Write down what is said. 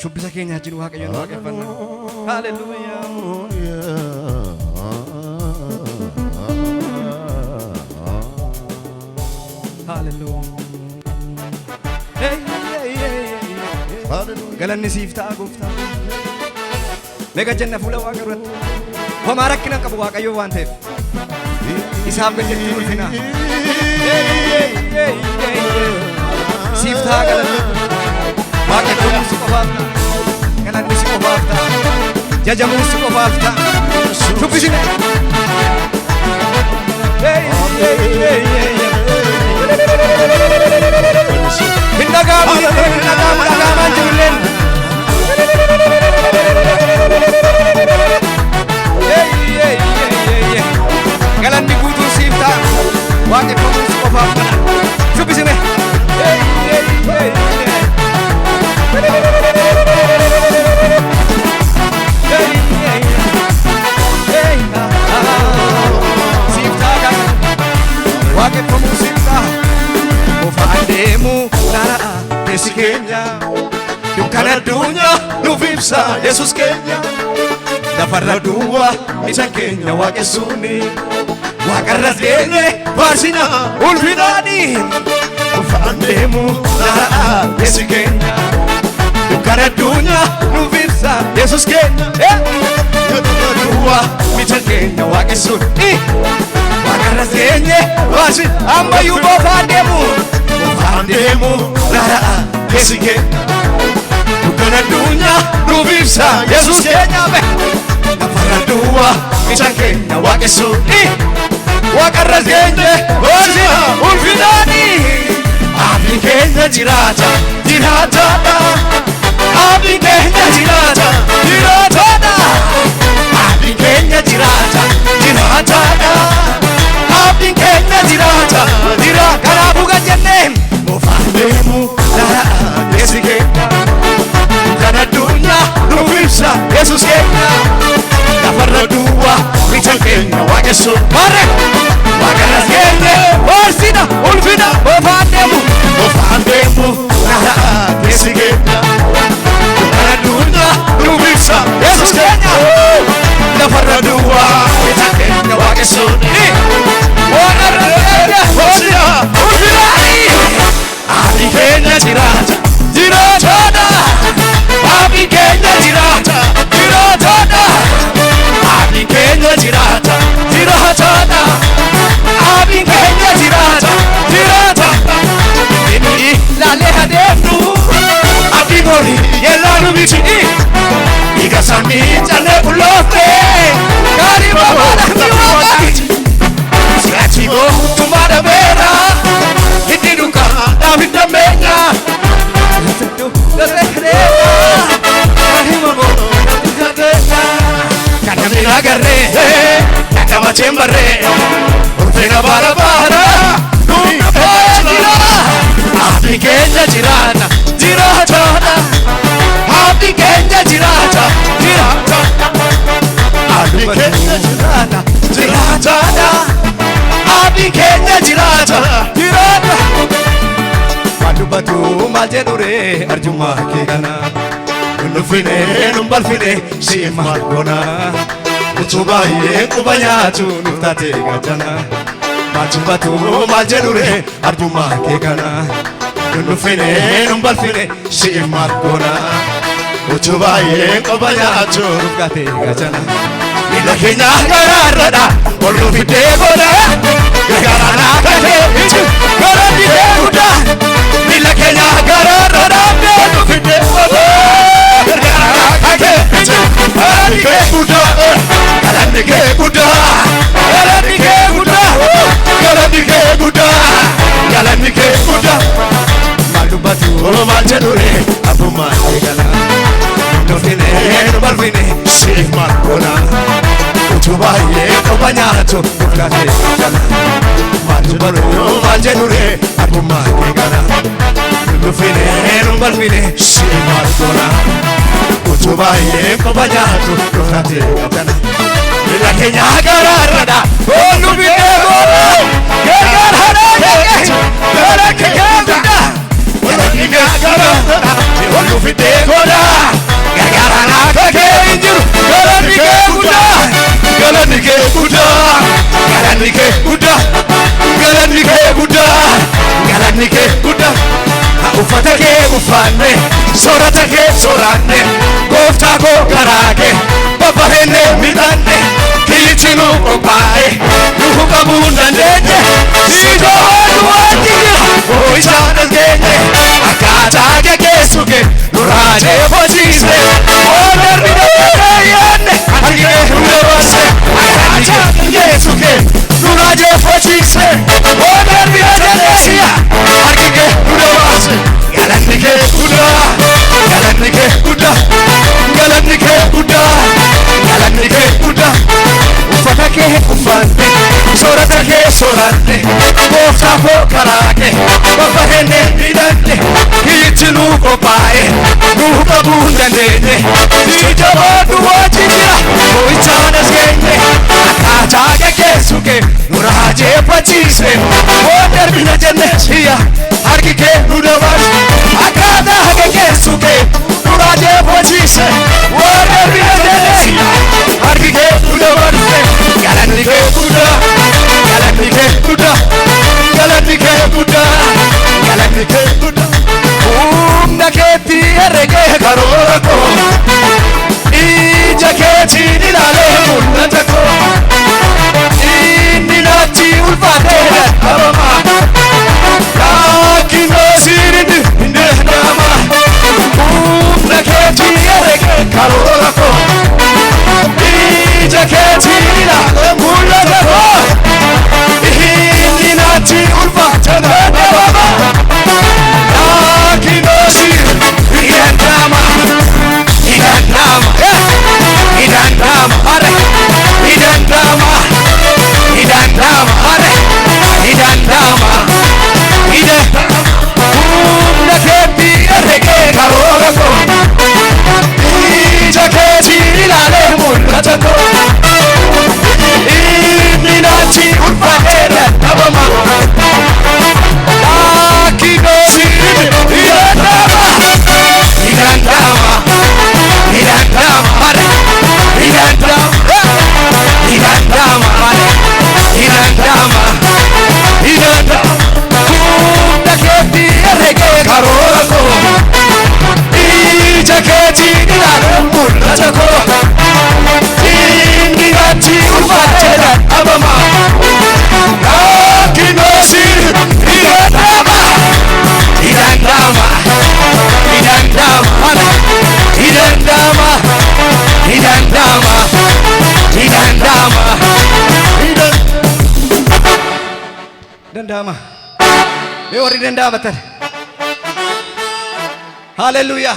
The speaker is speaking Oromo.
shubbisa keenya jiru waaqayyoon waaqeffanna. Hallelujah. Galanni siif ta'a gooftaa. Mega jenna fuula waaqa irratti. Homaa rakkina qabu waaqayyoo waan ta'eef. Isaaf gajetti ulfina. Siif ta'a galanni. Waaqeffamuun si qofaaf ta'a. Galanni si qofaaf ta'a. Jajamuun si qofaaf ta'a. Shubbisine. Hindagaamu dhagaamaan jirulleen. Galanni guutuun siif ta'a. Waaqeffamuun si qofaaf ta'a. Shubbisine. Siif ta'a kan waaqeffamuun siif ta'a. Qofaan deemu nara'a keessi keenya. Dukkana addunyaa nuuf ibsa Yesuus keenya. Lafarra duwwaa ija keenya waaqessuuni. Waaqarras geenye faarsina ulfinaani. Qofaan deemu nara'a keessi keenya. Dukkana addunyaa nuuf ibsa Yesuus keenya. Lafarra duwwaa ija keenya waaqessuuni. Waaqarras geenye faarsina ammayyuu qofaan deemu. Qofaan deemu nara'a keessi keenya. Dukkana addunyaa nuuf ibsa Yesuus keenya. Lafarra duwwaa ija keenya waaqessuuni. Waaqarras geenye faarsina ulfinaani. Abdiin keenya jiraata jiraataadha. Abdiin keenya jiraata jiraataadha. Abdiin keenya jiraata jiraataadha. Abdiin keenya jiraata jiraata. Kanaafuu kan jennee qofaan deemu nara'a keessi keenya. Dukkana addunyaa nuuf ibsa Yesuus keenya. Lafarra duwwaa ija keenya waaqessuun maarre. Waaqarras geenye faarsina ulfina. Qofaan deemu nara'a keessi keenya. Dukkana addunyaa nuuf ibsa Yesuus keenya. Lafarra duwwaa ija keenya waaqessuun. Waaqarras geenye faarsina ulfina. Abdiin keenya jiraata jiraataadha. Abdiin keenya jiraata jiraataadha. Abdiin keenya jiraata jiraataadha. Abdiin keenya jiraata jiraataadha. Inni laalee adeemnu abdii borii yellaanu miti. Dhiiga samii callee bulloofte gaarii babaadha ni waaqaati. Si'achi mootummaa dhabeera. Hiddi dukkaadhaaf hin dammeenya. Kan namni agarree kan nama chembarree ulfina baala baala nuuf baala jira. Abdiin keenya jiraata jiraataadha. Abdiin keenya jiraata jiraataadha. Abdiin keenya jiraata jiraataadha. Abdiin keenya jiraata jiraata. Dubbatu maal jedhure arjummaa kee kana. Nufine numbalfine si maal goona. Utuu baay'ee quba nyaatu nuuf taate gaachana. Dubbatu maal jedhure arjummaa kee kana. Nufine numbalfine si maal goona. Utuu baay'ee quba nyaatu nuuf taate gaachana. Miila keenya garaarradha ol nu fidee godha. Garaana kakee gara fidee guddaa. Miila keenya garaarradha ol nu fidee godha. Garaana kakee galanni kee guddaa. Galanni kee guddaa. Galanni kee guddaa. Galanni kee guddaa. Galanni kee guddaa. Maal dubbatu maal jedhure abbummaa kee kana. Nufine nubalfine siif maal goona. Utuu baay'ee qoba nyaatu nuuf taate kana. Maal dubbatu maal jedhure abbummaa kee kana. Nufine nubalfine siif maal goona. Utuu baay'ee qoba nyaatu nuuf taate kana. Miila keenya garaarradha ol nu fidee godha. Garaarradha galanni kee guddaa. Galanni kee garaarradha ol nu fidee godha. galanni kee guddaa galanni kee guddaa galanni kee guddaa uffata kee uffanne soorata kee sooranne gooftaa koo karaa kee babbareenne midhanne kiyyichi nu qophaa'e nuuf qabuu hin dandeenye siitoo duwwaatti boo'isaan as geenye akkaataa kee geessu kee nurraa jeefosiise darbi dafee yaanne harki kee nu dabarse akkaataa kee geessu kee nurraa jeefosiise darbi dafee harki kee nu dabarse galanni kee guddaa galanni kee guddaa galanni kee guddaa galanni kee guddaa uffata kee uffanne soorata kee sooranne gooftaa koo karaa kee babbareenne midhanne kiyyichi nu qophaa'e nuuf qabuu hin dandeenye jabaa duwwaatti jira boo'ichaan as geenye akkaataa kee geessu kee nurraa jeeffachiise darbina jenne siya harki kee nu dabarse akkaataa kee geessu kee nurraa jeeffachiise darbina jenne siya harki kee nu dabarse galanni kee guddaa galanni kee guddaa galanni kee guddaa galanni kee guddaa humna keetti herregee karoora koo ija keetiin ilaalee mul'ata koo inni naatti ulfaatee dadhabamaa rakkinoo sirinni hin deemaa humna keetti herregee karoora koo ija keetiin ilaalee mul'ata koo inni naatti ulfaatee dadhabamaa rakkinoo sirinni hin deemaa idandama are idandama are idandama humna keetti herregee karoora koo ija keetti ilaalee mul'ata koo inni naatti ulfaatee dadhabamaa rakkinoo sirinni idandama idandama idandama idandama idandama humna keetti herregee karoora koo ija keetiin ilaalee mul'ata koo inni naatti ulfaatee dadhabamaa rakkinoo sirinni idandama idandama idandama idandama idandama idandama dandama mee warri danda'a battan haleluuyaa